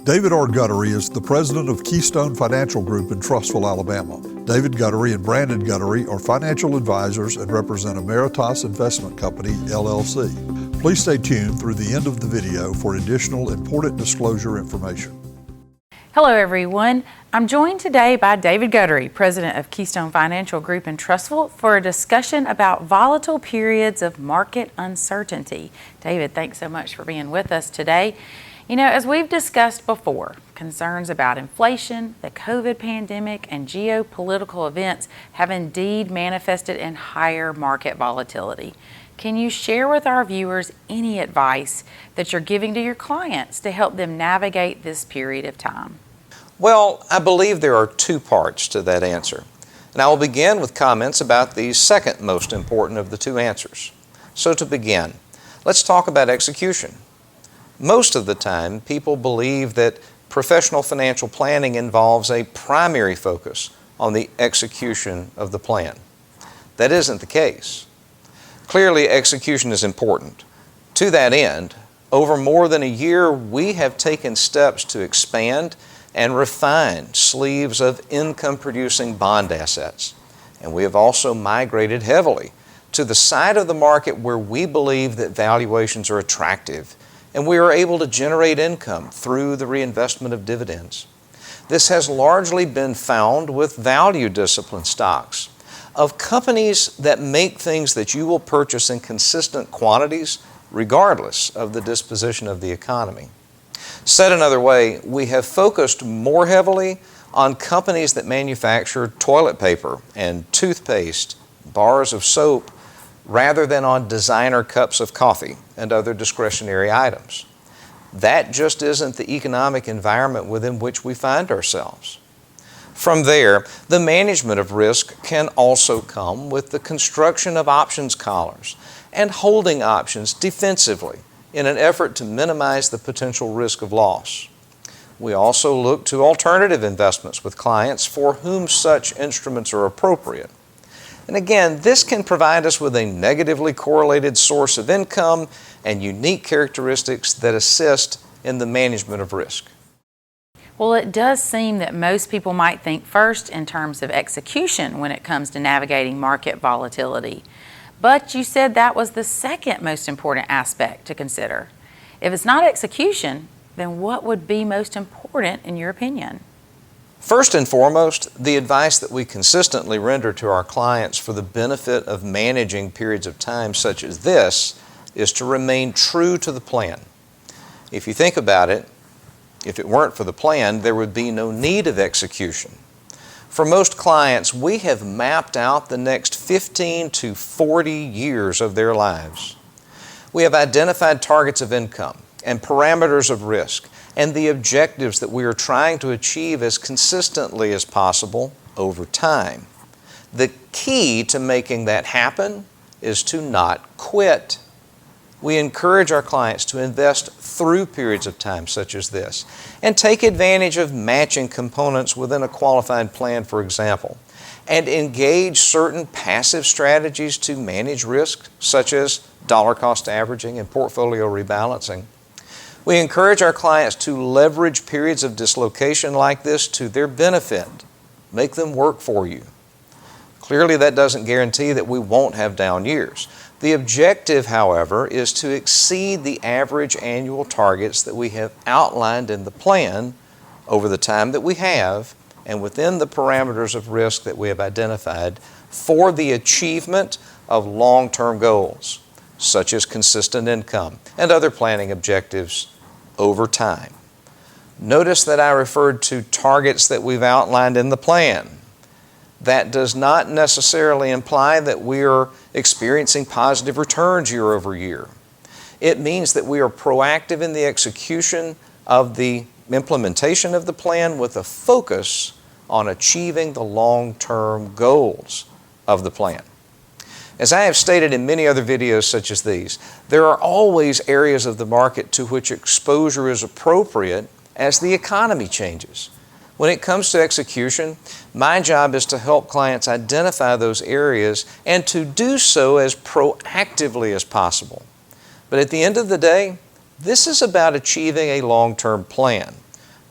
David R. Guttery is the president of Keystone Financial Group in Trussville, Alabama. David Guttery and Brandon Guttery are financial advisors and represent Emeritus Investment Company, LLC. Please stay tuned through the end of the video for additional important disclosure information. Hello everyone. I'm joined today by David Guttery, president of Keystone Financial Group in Trussville, for a discussion about volatile periods of market uncertainty. David, thanks so much for being with us today. You know, as we've discussed before, concerns about inflation, the COVID pandemic, and geopolitical events have indeed manifested in higher market volatility. Can you share with our viewers any advice that you're giving to your clients to help them navigate this period of time? Well, I believe there are two parts to that answer. And I will begin with comments about the second most important of the two answers. So to begin, let's talk about execution. Most of the time, people believe that professional financial planning involves a primary focus on the execution of the plan. That isn't the case. Clearly, execution is important. To that end, over more than a year, we have taken steps to expand and refine sleeves of income-producing bond assets. And we have also migrated heavily to the side of the market where we believe that valuations are attractive and we are able to generate income through the reinvestment of dividends. This has largely been found with value discipline stocks of companies that make things that you will purchase in consistent quantities regardless of the disposition of the economy. Said another way, we have focused more heavily on companies that manufacture toilet paper and toothpaste, bars of soap, rather than on designer cups of coffee and other discretionary items. That just isn't the economic environment within which we find ourselves. From there, the management of risk can also come with the construction of options collars and holding options defensively in an effort to minimize the potential risk of loss. We also look to alternative investments with clients for whom such instruments are appropriate. And again, this can provide us with a negatively correlated source of income and unique characteristics that assist in the management of risk. Well, it does seem that most people might think first in terms of execution when it comes to navigating market volatility. But you said that was the second most important aspect to consider. If it's not execution, then what would be most important in your opinion? First and foremost, the advice that we consistently render to our clients for the benefit of managing periods of time such as this is to remain true to the plan. If you think about it, if it weren't for the plan, there would be no need of execution. For most clients, we have mapped out the next 15 to 40 years of their lives. We have identified targets of income and parameters of risk and the objectives that we are trying to achieve as consistently as possible over time. The key to making that happen is to not quit. We encourage our clients to invest through periods of time such as this and take advantage of matching components within a qualified plan, for example, and engage certain passive strategies to manage risk, such as dollar cost averaging and portfolio rebalancing. We encourage our clients to leverage periods of dislocation like this to their benefit. Make them work for you. Clearly, that doesn't guarantee that we won't have down years. The objective, however, is to exceed the average annual targets that we have outlined in the plan over the time that we have and within the parameters of risk that we have identified for the achievement of long-term goals, such as consistent income and other planning objectives over time. Notice that I referred to targets that we've outlined in the plan. That does not necessarily imply that we are experiencing positive returns year over year. It means that we are proactive in the execution of the implementation of the plan with a focus on achieving the long-term goals of the plan. As I have stated in many other videos such as these, there are always areas of the market to which exposure is appropriate as the economy changes. When it comes to execution, my job is to help clients identify those areas and to do so as proactively as possible. But at the end of the day, this is about achieving a long-term plan,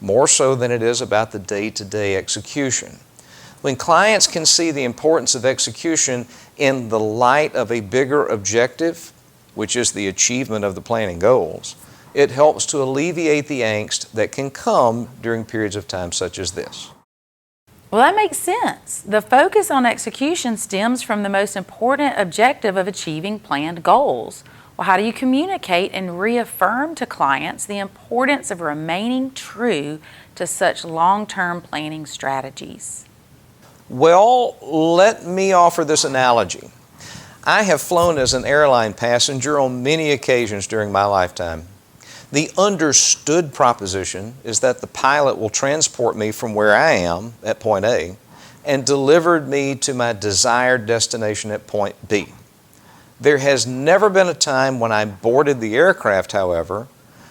more so than it is about the day-to-day execution. When clients can see the importance of execution in the light of a bigger objective, which is the achievement of the planning goals, it helps to alleviate the angst that can come during periods of time such as this. Well, that makes sense. The focus on execution stems from the most important objective of achieving planned goals. Well, how do you communicate and reaffirm to clients the importance of remaining true to such long-term planning strategies? Well, let me offer this analogy. I have flown as an airline passenger on many occasions during my lifetime. The understood proposition is that the pilot will transport me from where I am at point A and deliver me to my desired destination at point B. There has never been a time when I boarded the aircraft, however,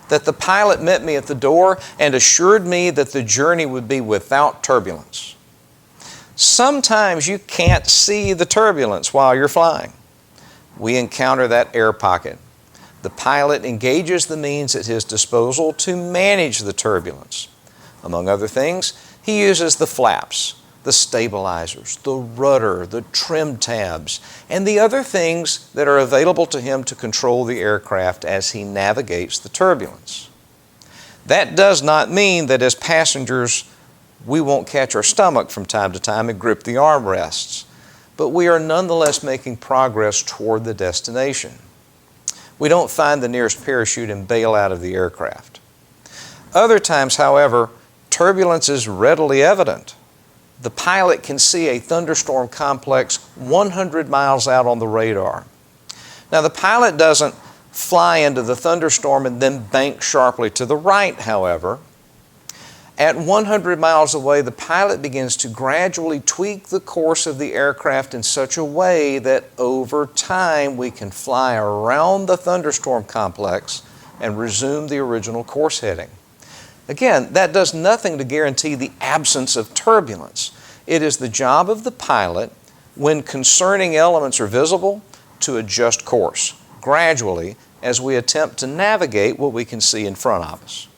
that the pilot met me at the door and assured me that the journey would be without turbulence. Sometimes you can't see the turbulence while you're flying. We encounter that air pocket. The pilot engages the means at his disposal to manage the turbulence. Among other things, he uses the flaps, the stabilizers, the rudder, the trim tabs, and the other things that are available to him to control the aircraft as he navigates the turbulence. That does not mean that as passengers we won't catch our stomach from time to time and grip the armrests, but we are nonetheless making progress toward the destination. We don't find the nearest parachute and bail out of the aircraft. Other times, however, turbulence is readily evident. The pilot can see a thunderstorm complex 100 miles out on the radar. Now, the pilot doesn't fly into the thunderstorm and then bank sharply to the right, however. At 100 miles away, the pilot begins to gradually tweak the course of the aircraft in such a way that over time we can fly around the thunderstorm complex and resume the original course heading. Again, that does nothing to guarantee the absence of turbulence. It is the job of the pilot, when concerning elements are visible, to adjust course gradually as we attempt to navigate what we can see in front of us.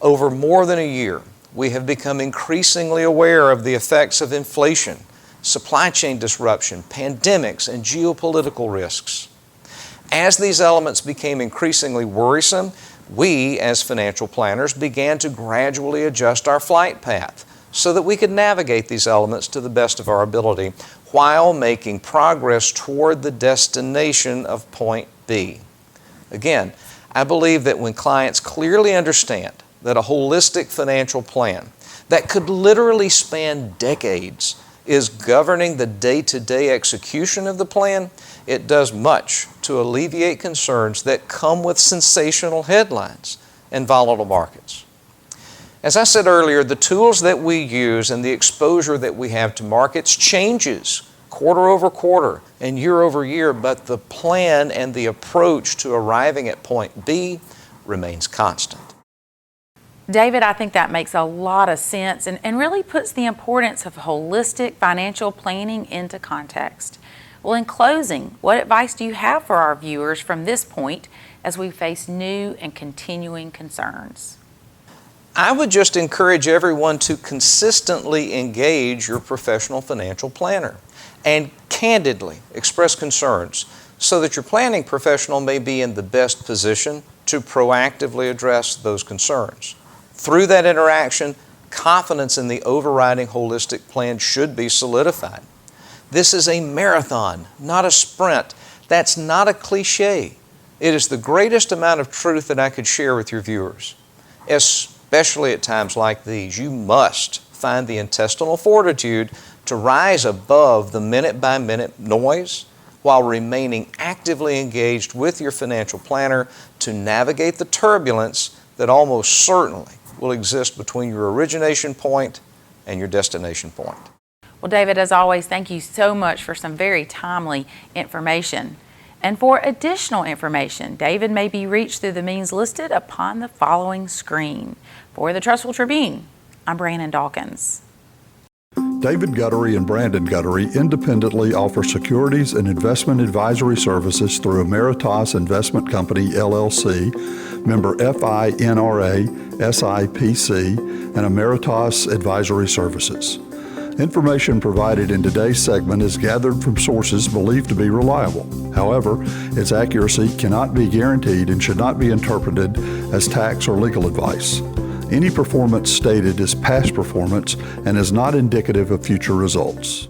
Over more than a year, we have become increasingly aware of the effects of inflation, supply chain disruption, pandemics, and geopolitical risks. As these elements became increasingly worrisome, we, as financial planners, began to gradually adjust our flight path so that we could navigate these elements to the best of our ability while making progress toward the destination of point B. Again, I believe that when clients clearly understand that a holistic financial plan that could literally span decades is governing the day-to-day execution of the plan, it does much to alleviate concerns that come with sensational headlines and volatile markets. As I said earlier, the tools that we use and the exposure that we have to markets changes quarter over quarter and year over year, but the plan and the approach to arriving at point B remains constant. David, I think that makes a lot of sense and really puts the importance of holistic financial planning into context. Well, in closing, what advice do you have for our viewers from this point as we face new and continuing concerns? I would just encourage everyone to consistently engage your professional financial planner and candidly express concerns so that your planning professional may be in the best position to proactively address those concerns. Through that interaction, confidence in the overriding holistic plan should be solidified. This is a marathon, not a sprint. That's not a cliche. It is the greatest amount of truth that I could share with your viewers. Especially at times like these, you must find the intestinal fortitude to rise above the minute-by-minute noise while remaining actively engaged with your financial planner to navigate the turbulence that almost certainly will exist between your origination point and your destination point. Well, David, as always, thank you so much for some very timely information. And for additional information, David may be reached through the means listed upon the following screen. For the Trustful Tribune, I'm Brandon Dawkins. David Guttery and Brandon Guttery independently offer securities and investment advisory services through Ameritas Investment Company, LLC, member FINRA, SIPC, and Ameritas Advisory Services. Information provided in today's segment is gathered from sources believed to be reliable. However, its accuracy cannot be guaranteed and should not be interpreted as tax or legal advice. Any performance stated is past performance and is not indicative of future results.